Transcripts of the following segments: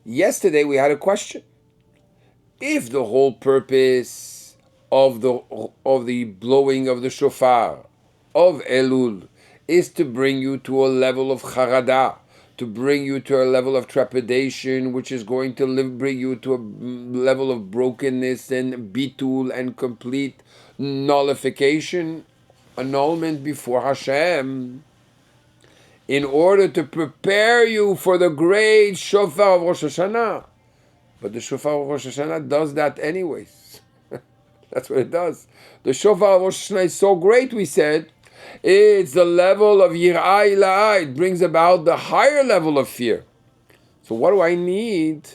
Yesterday we had a question. If the whole purpose of the blowing of the shofar of Elul is to bring you to a level of charada, to bring you to a level of trepidation, which is going to bring you to a level of brokenness and bitul and complete nullification, annulment before Hashem, in order to prepare you for the great shofar of Rosh Hashanah. But the shofar of Rosh Hashanah does that anyways. That's what it does. The shofar of Rosh Hashanah is so great, we said. It's the level of yir'ah ila'ah. It brings about the higher level of fear. So what do I need?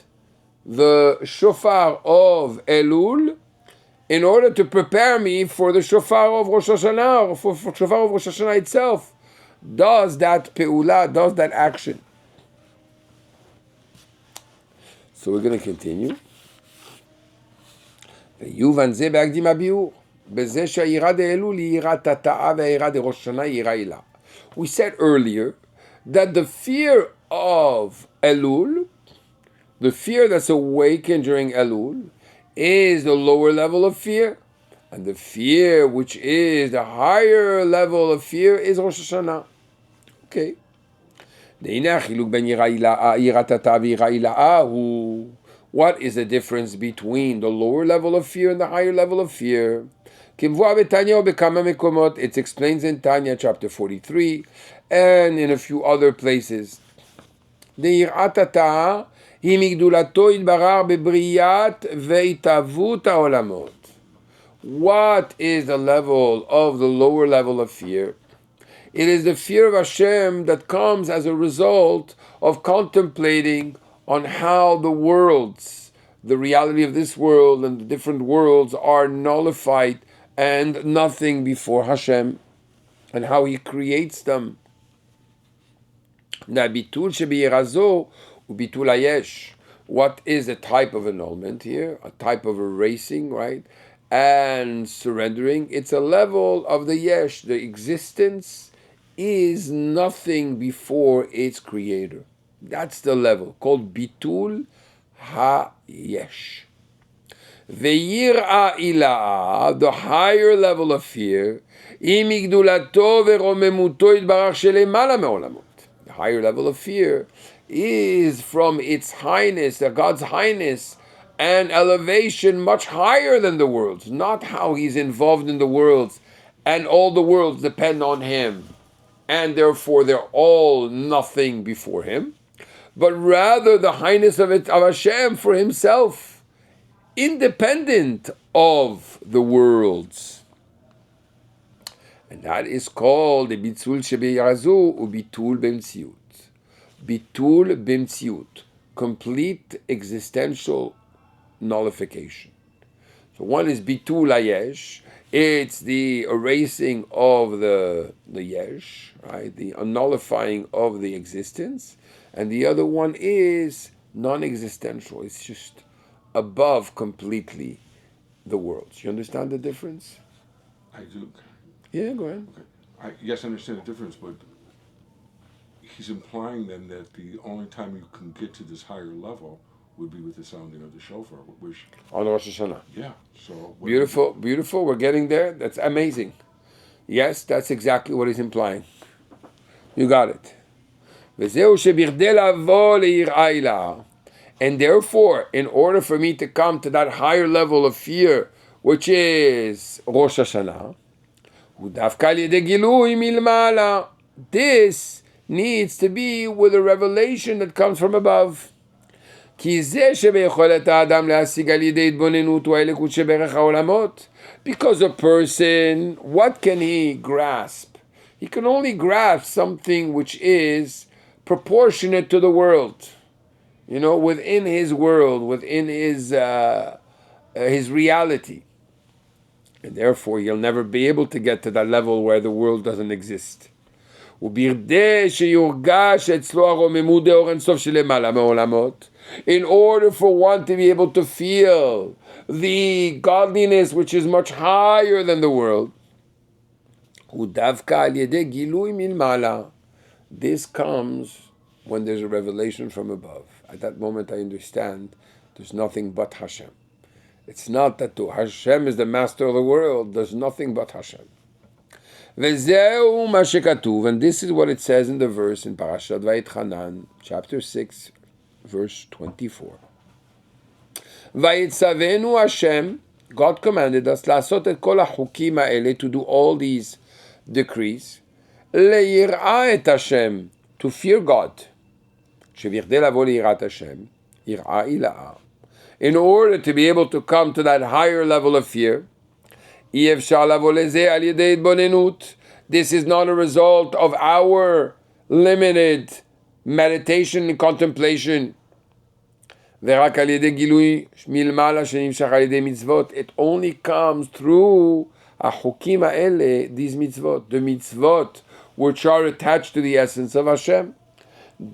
The shofar of Elul in order to prepare me for the shofar of Rosh Hashanah, or for shofar of Rosh Hashanah itself. Does that pe'ula, does that action. So we're going to continue. ויובן זה בהקדים הביאור, בזה שהיראה דאלול היא יראת התאה והיראה דראש השנה יראה הילה. We said earlier that the fear of Elul, the fear that's awakened during Elul, is the lower level of fear, and the fear which is the higher level of fear is Rosh Hashanah. Okay. What is the difference between the lower level of fear and the higher level of fear? It explains in Tanya chapter 43 and in a few other places. What is the level of the lower level of fear? It is the fear of Hashem that comes as a result of contemplating on how the worlds, the reality of this world and the different worlds are nullified and nothing before Hashem, and how He creates them. What is a type of annulment here? A type of erasing, right? And surrendering. It's a level of the yesh, the existence is nothing before its creator. That's the level called bitul ha-yesh. Ve'yir'a ila'a, the higher level of fear, imigdulato ve'romemuto yitbarach shelemala me'olamot. The higher level of fear is from its highness, God's highness, and elevation much higher than the worlds. Not how He's involved in the worlds, and all the worlds depend on Him, and therefore they're all nothing before Him, but rather the highness of Hashem for Himself, independent of the worlds. And that is called the bitul shebeyazu ubitul b'mtziut. Bitul b'mtziut, complete existential nullification. So one is bitul hayesh. It's the erasing of the yesh, right? The nullifying of the existence. And the other one is non-existential. It's just above completely the worlds. You understand the difference? I do. Yeah, go ahead. Okay. Yes, I understand the difference, but he's implying then that the only time you can get to this higher level would be with the sounding of the shofar, which on Rosh Hashanah. Yeah. So beautiful. We're getting there. That's amazing. Yes, that's exactly what he's implying. You got it. And therefore, in order for me to come to that higher level of fear, which is Rosh Hashanah, this needs to be with a revelation that comes from above. Because a person, what can he grasp? He can only grasp something which is proportionate to the world. Within his world, within his reality. And therefore, he'll never be able to get to that level where the world doesn't exist. In order for one to be able to feel the godliness which is much higher than the world, this comes when there's a revelation from above. At that moment I understand there's nothing but Hashem. It's not that Hashem is the master of the world. There's nothing but Hashem. Vezeu ma shekatuv, and this is what it says in the verse in Parashat Vayitchanan, chapter 6, verse 24. Vayitzavenu Hashem, God commanded us, לעשות את כל החוקים האלה, to do all these decrees, ליראה את Hashem, to fear God. שבכדי לבוא ליראת Hashem, יראה הילאה. In order to be able to come to that higher level of fear, אי אפשר לבוא לזה על ידי התבוננות. This is not a result of our limited meditation and contemplation. ורק על ידי גילוי מלמעלה שנמשך על ידי מצוות. It only comes through החוקים האלה, these mitzvot, the mitzvot which are attached to the essence of Hashem.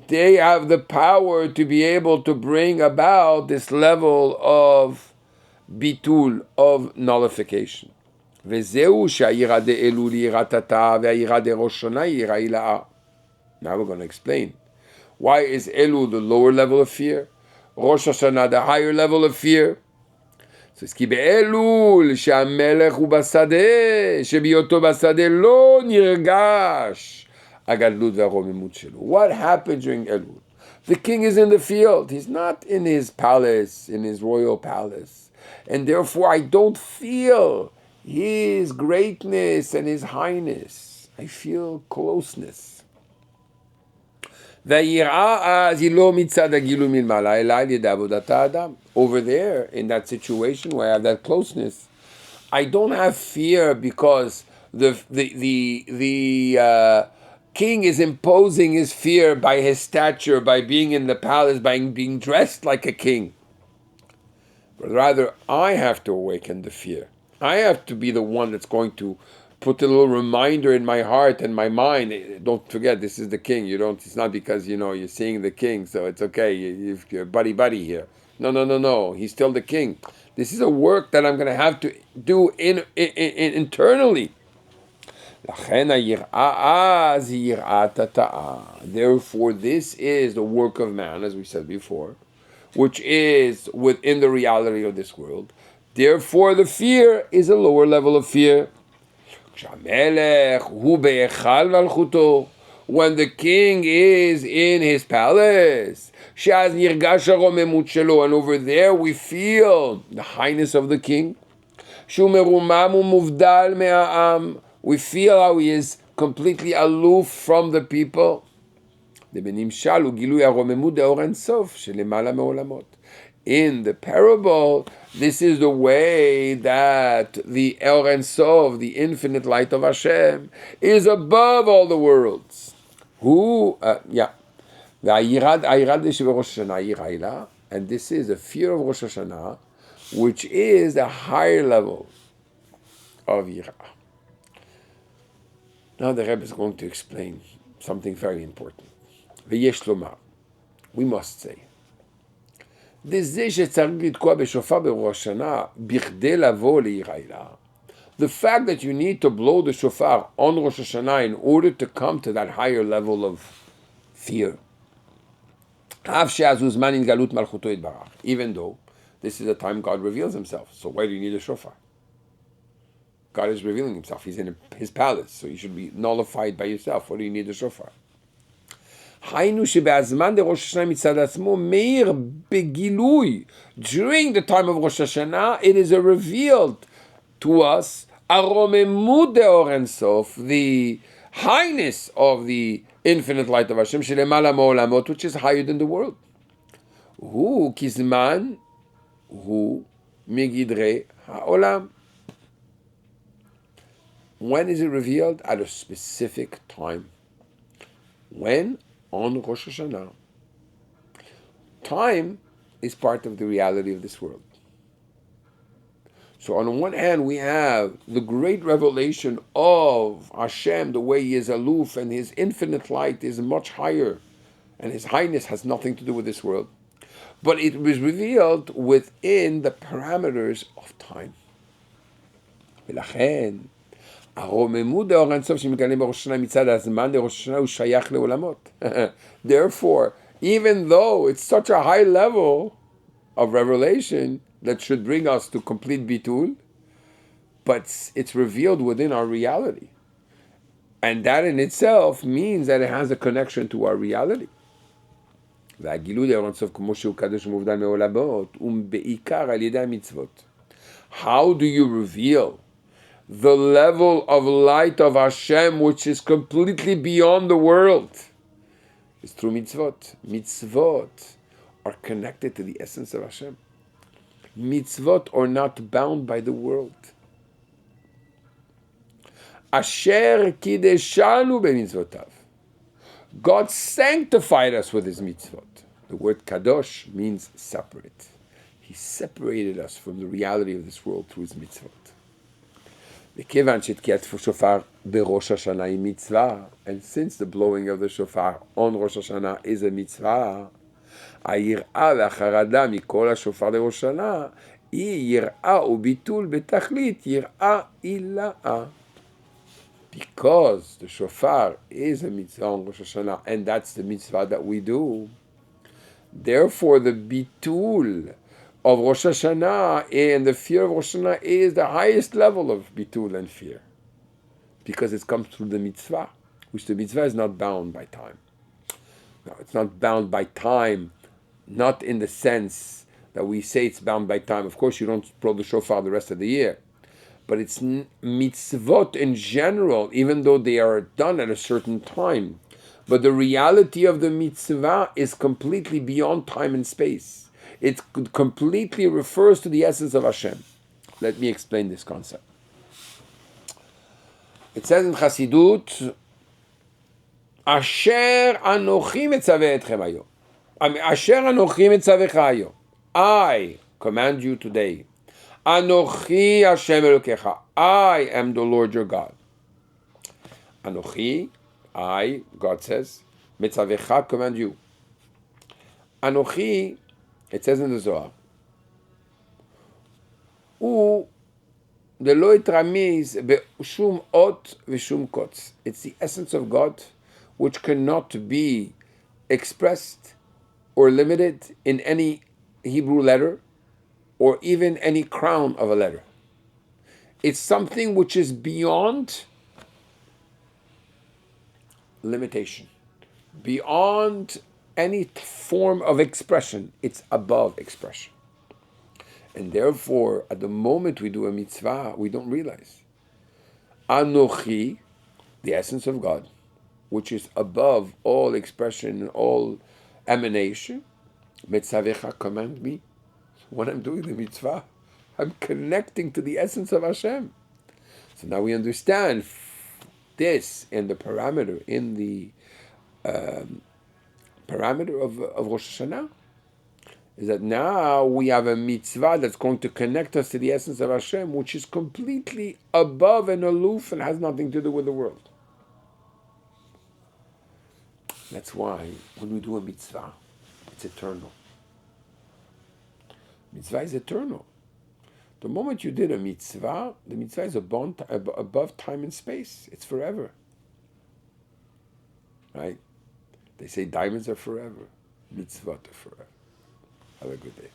They have the power to be able to bring about this level of bitul, of nullification. וזהו שהיראה דאלול היא יראת התא והיראה דראש השנה היא יראה הילאה. Now we're going to explain. Why is Elul the lower level of fear? Rosh Hashanah the higher level of fear? So it's כי באלול שהמלך הוא בשדה, שבהיותו בשדה לא נרגש הגדלות והרוממות שלו. What happened during Elul? The king is in the field. He's not in his palace, in his royal palace. And therefore I don't feel his greatness and his highness. I feel closeness. Over there, in that situation where I have that closeness, I don't have fear because the king is imposing his fear by his stature, by being in the palace, by being dressed like a king. But rather, I have to awaken the fear. I have to be the one that's going to put a little reminder in my heart and my mind. Don't forget, this is the king. It's not because, you're seeing the king, so it's okay. You're buddy here. No. He's still the king. This is a work that I'm going to have to do internally. Therefore, this is the work of man, as we said before, which is within the reality of this world. Therefore, the fear is a lower level of fear. When the king is in his palace, and over there we feel the highness of the king. We feel how he is completely aloof from the people. In the parable, this is the way that the El Ein Sof, the infinite light of Hashem, is above all the worlds. And this is a fear of Rosh Hashanah, which is the higher level of Yirah. Now the Rebbe is going to explain something very important. We must say, the fact that you need to blow the shofar on Rosh Hashanah in order to come to that higher level of fear, even though this is the time God reveals himself. So why do you need a shofar? God is revealing himself. He's in his palace, so you should be nullified by yourself. What do you need a shofar? During the time of Rosh Hashanah, it is revealed to us the highness of the infinite light of Hashem, which is higher than the world. When is it revealed? At a specific time. When? On Rosh Hashanah. Time is part of the reality of this world. So on the one hand, we have the great revelation of Hashem, the way he is aloof, and his infinite light is much higher, and his highness has nothing to do with this world. But it was revealed within the parameters of time. ולכן, הרוממות דאור אינסוף שמתגלה בראש השנה מצד הזמן לראש השנה הוא שייך לעולמות. Therefore, even though it's such a high level of revelation that should bring us to complete bitul, but it's revealed within our reality. And that in itself means that it has a connection to our reality. והגילוי לאור אינסוף כמו שהוא קדוש ומובדל מעולמות הוא בעיקר על ידי המצוות. How do you reveal the level of light of Hashem which is completely beyond the world? It's through mitzvot. Mitzvot are connected to the essence of Hashem. Mitzvot are not bound by the world. Asher kideshanu b'mitzvotav. God sanctified us with His mitzvot. The word kadosh means separate. He separated us from the reality of this world through His mitzvot. וכיוון שתקיעת שופר בראש השנה היא מצווה, and since the blowing of the shofar on Rosh Hashanah is a mitzvah, היראה והחרדה מכל השופר לראש השנה היא יראה וביטול בתכלית יראה עילאה. Because the shofar is a mitzvah on Rosh Hashanah, and that's the mitzvah that we do, therefore the bitul of Rosh Hashanah and the fear of Rosh Hashanah is the highest level of bitul and fear, because it comes through the mitzvah, which the mitzvah is not bound by time. No, it's not bound by time, not in the sense that we say it's bound by time. Of course, you don't blow the shofar the rest of the year. But it's mitzvot in general, even though they are done at a certain time. But the reality of the mitzvah is completely beyond time and space. It completely refers to the essence of Hashem. Let me explain this concept. It says in Chassidut, Asher anochi metzaveh etchem hayom. Asher anochi metzavecha hayom. I command you today. Anochi Hashem Elokecha. I am the Lord your God. Anochi, I, God says, Mitzavecha, command you. Anochi, it says in the Zohar, U delo yitramiz be'shum ot v'shum kotz. It's the essence of God which cannot be expressed or limited in any Hebrew letter or even any crown of a letter. It's something which is beyond limitation, beyond any form of expression. It's above expression. And therefore, at the moment we do a mitzvah, we don't realize. Anochi, the essence of God, which is above all expression and all emanation, Metzavecha, command me. When I'm doing the mitzvah, I'm connecting to the essence of Hashem. So now we understand this in the parameter, in the parameter of Rosh Hashanah, is that now we have a mitzvah that's going to connect us to the essence of Hashem, which is completely above and aloof and has nothing to do with the world. That's why when we do a mitzvah, it's eternal. Mitzvah is eternal. The moment you did a mitzvah, the mitzvah is above time and space. It's forever. Right? They say diamonds are forever. Mitzvot are forever. Have a good day.